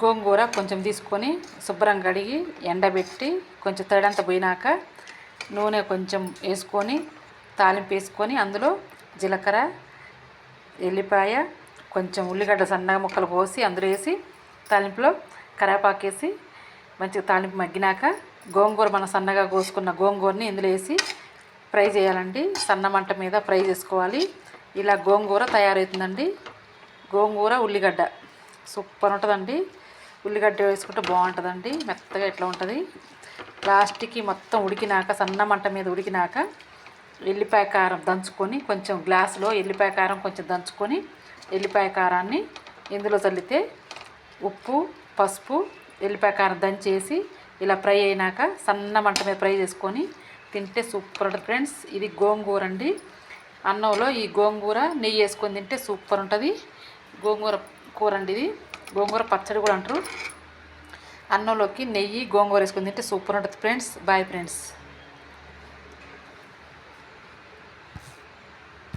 గోంగూర కొంచెం తీసుకొని శుభ్రంగా కడిగి ఎండబెట్టి కొంచెం తడంతా పోయినాక నూనె కొంచెం వేసుకొని తాలింపు వేసుకొని అందులో జీలకర్ర ఎల్లిపాయ కొంచెం ఉల్లిగడ్డ సన్నగా ముక్కలు కోసి అందులో వేసి తాలింపులో కరివేపాకు వేసి మంచిగా తాలింపు మగ్గినాక గోంగూర మనం సన్నగా కోసుకున్న గోంగూరని ఇందులో వేసి ఫ్రై చేయాలండి. సన్న మంట మీద ఫ్రై చేసుకోవాలి. ఇలా గోంగూర తయారవుతుందండి. గోంగూర ఉల్లిగడ్డ సూపర్ ఉంటుందండి. ఉల్లిగడ్డ వేసుకుంటే బాగుంటుందండి. మెత్తగా ఇట్లా ఉంటుంది. లాస్ట్కి మొత్తం ఉడికినాక సన్న మంట మీద ఉడికినాక ఎల్లిపాయ కారం దంచుకొని కొంచెం గ్లాసులో ఎల్లిపాయ కారం కొంచెం దంచుకొని ఎల్లిపాయ కారాన్ని ఇందులో చల్లితే ఉప్పు పసుపు ఎల్లిపాయ కారం దంచేసి ఇలా ఫ్రై అయినాక సన్న మంట మీద ఫ్రై చేసుకొని తింటే సూపర్ ఉంటుంది ఫ్రెండ్స్. ఇది గోంగూర అండి. అన్నంలో ఈ గోంగూర నెయ్యి వేసుకొని తింటే సూపర్ ఉంటుంది. గోంగూర కూర అండి ఇది. గోంగూర పచ్చడి కూడా అంటారు. అన్నంలోకి నెయ్యి గోంగూర వేసుకొని తింటే సూపర్ ఉంటుంది ఫ్రెండ్స్. Bye friends.